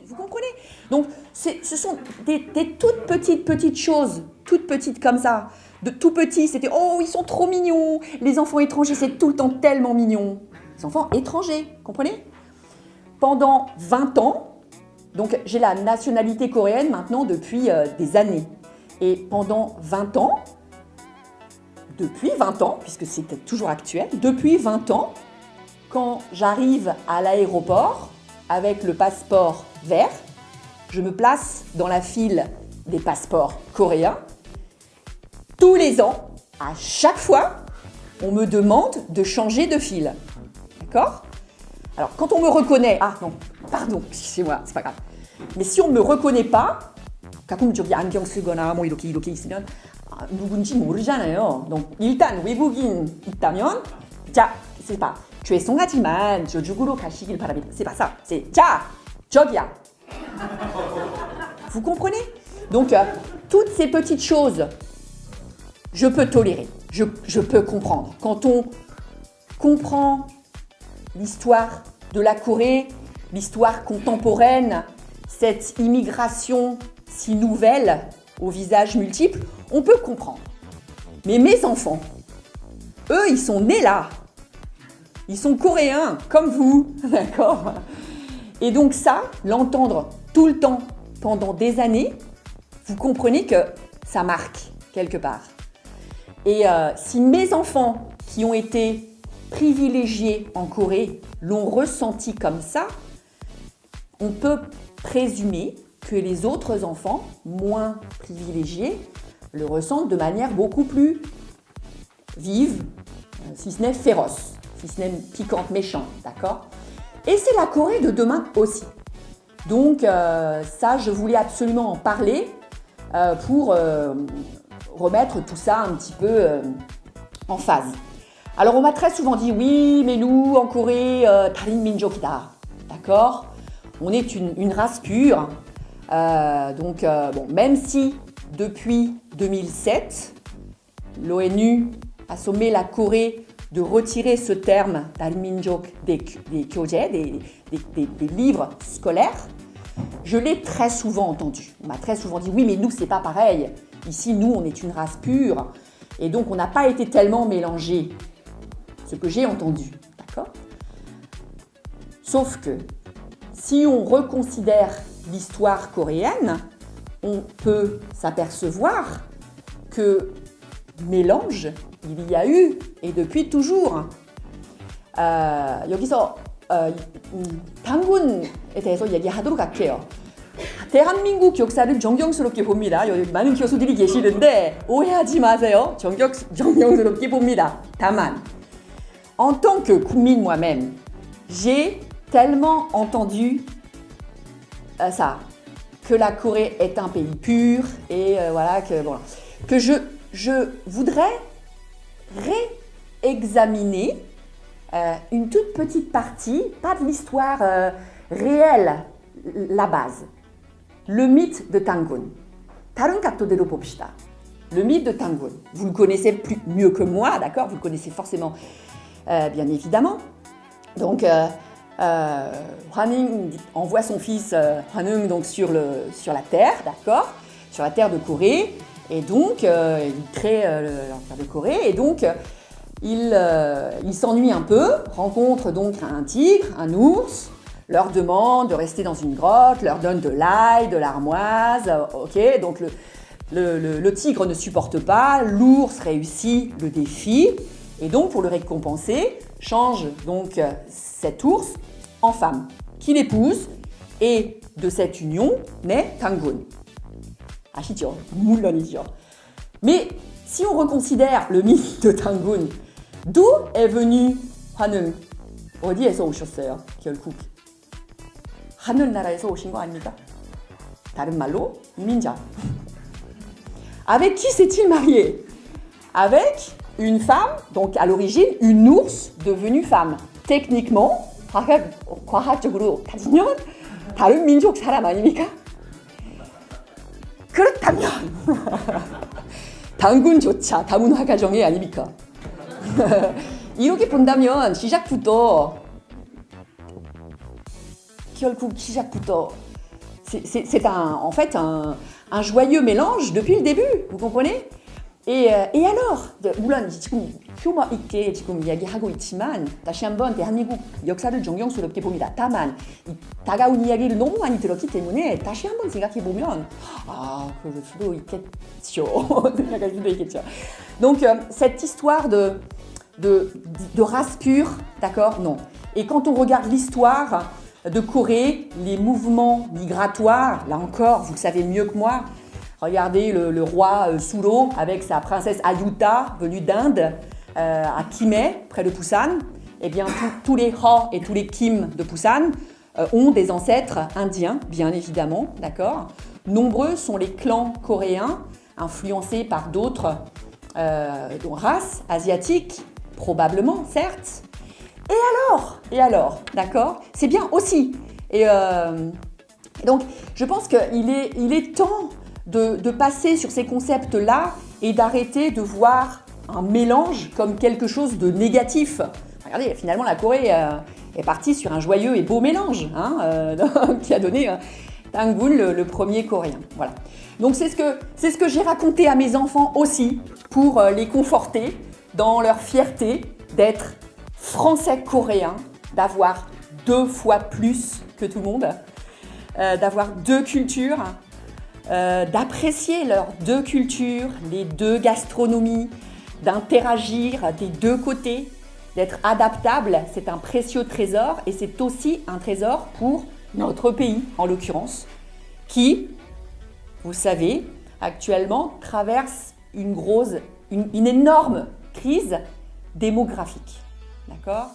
Vous comprenez? Donc, ce sont des toutes petites choses, toutes petites comme ça. De tout petit, c'était « Oh, ils sont trop mignons !» Les enfants étrangers, c'est tout le temps tellement mignon. Les enfants étrangers, comprenez? Pendant 20 ans, donc j'ai la nationalité coréenne maintenant depuis des années. Et pendant 20 ans, depuis 20 ans, puisque c'était toujours actuel, depuis 20 ans, quand j'arrive à l'aéroport avec le passeport vert, je me place dans la file des passeports coréens. Tous les ans, à chaque fois, on me demande de changer de file. D'accord? Alors, quand on me reconnaît... Ah non, pardon, excusez-moi, c'est pas grave. Mais si on ne me reconnaît pas, 가끔 저기 안경 쓰거나 뭐 이렇게 있으면 누군지 모르잖아요. Donc, 일단 외국인 있다면 자, c'est pas 죄송하지만 저쪽으로 가시길 바랍니다. C'est pas ça. C'est 자, 저기야. Vous comprenez? Donc, toutes ces petites choses, je peux tolérer, je peux comprendre. Quand on comprend l'histoire de la Corée, l'histoire contemporaine, cette immigration si nouvelle, aux visages multiples, on peut comprendre. Mais mes enfants, eux, ils sont nés là. Ils sont coréens, comme vous, d'accord? Et donc ça, l'entendre tout le temps, pendant des années, vous comprenez que ça marque quelque part. Et si mes enfants, qui ont été privilégiés en Corée, l'ont ressenti comme ça, on peut présumer que les autres enfants, moins privilégiés, le ressentent de manière beaucoup plus vive, si ce n'est féroce, si ce n'est piquante, méchante, d'accord? Et c'est la Corée de demain aussi. Donc ça, je voulais absolument en parler pour remettre tout ça un petit peu en phase. Alors on m'a très souvent dit, oui, mais nous, en Corée, 다른 민족이다, d'accord? On est une race pure. Bon, même si depuis 2007, l'ONU a sommé la Corée de retirer ce terme 달민족 des 교재, des livres scolaires, je l'ai très souvent entendu. On m'a très souvent dit, oui, mais nous, c'est pas pareil. Ici, nous, on est une race pure. Et donc, on n'a pas été tellement mélangés. Ce que j'ai entendu, d'accord? Sauf que, si on reconsidère l'histoire coréenne, on peut s'apercevoir que mélange, il y a eu et depuis toujours. 여기서 단군에 대해서 얘기하도록 할게요. 대한민국 역사를 존경스럽게 봅니다. 여기 많은 교수들이 계시는데 오해하지 마세요. 존경스럽게 봅니다. 다만, en tant que 국민 moi-même, j'ai tellement entendu ça, que la Corée est un pays pur et voilà, que je voudrais réexaminer une toute petite partie, pas de l'histoire réelle, la base. Le mythe de Tangun. 다른 각도대로 봅시다. Le mythe de Tangun. Vous le connaissez mieux que moi, d'accord? Vous le connaissez forcément, bien évidemment. Donc, Hwanung envoie son fils Hwanung donc sur la terre, d'accord? Sur la terre de Corée. Et donc, il crée l'Empire de Corée. Et donc, il s'ennuie un peu, rencontre donc un tigre, un ours, leur demande de rester dans une grotte, leur donne de l'ail, de l'armoise. Ok, donc le tigre ne supporte pas, l'ours réussit le défi. Et donc, pour le récompenser, change donc cet ours en femme, qu'il épouse. Et de cette union naît Tangun. 아시죠? 물론이죠. Mais si on reconsidère le mythe de Tangun, d'où est venu Hwanung? 어디에서 오셨어요? 결국 하늘나라에서 오신 거 아닙니까? 다른 말로 이민자. Avec qui s'est-il marié? Avec une femme, donc à l'origine une ours devenue femme. Techniquement, 과학적으로 따지면 다른 민족 사람 아닙니까? 그렇다면 당군조차 다문화 가정이 아닙니까? 이렇게 본다면 결국 시작부터 en fait un joyeux mélange depuis le début, vous comprenez? Et alors, 물론 지금 휴머 있게 지금 이야기하고 있지만 다시 한번 대한민국 역사를 존경스럽게 봅니다. 다만 다가온 이야기를 너무 많이 들었기 때문에 다시 한번 생각해 보면 그럴 수도 있겠죠. 생각할 수도 있겠죠. Donc cette histoire de race pure, d'accord? Non. Et quand on regarde l'histoire de Corée, les mouvements migratoires, là encore, vous le savez mieux que moi. Regardez le roi Sulo avec sa princesse Ayuta venue d'Inde à Kimhae, près de Busan. Eh bien, tous les Ha et tous les Kim de Busan ont des ancêtres indiens, bien évidemment, d'accord. Nombreux sont les clans coréens influencés par d'autres races asiatiques, probablement, certes. Et alors, d'accord. C'est bien aussi. Et donc, je pense qu'il est temps de passer sur ces concepts-là et d'arrêter de voir un mélange comme quelque chose de négatif. Regardez, finalement, la Corée est partie sur un joyeux et beau mélange qui a donné Tangun, le premier coréen. Voilà. Donc, c'est ce que j'ai raconté à mes enfants aussi pour les conforter dans leur fierté d'être français-coréens, d'avoir 2 fois plus que tout le monde, d'avoir 2 cultures, d'apprécier leurs 2 cultures, les 2 gastronomies, d'interagir des 2 côtés, d'être adaptable. C'est un précieux trésor et c'est aussi un trésor pour notre pays, en l'occurrence, qui, vous savez, actuellement traverse une énorme crise démographique. D'accord ?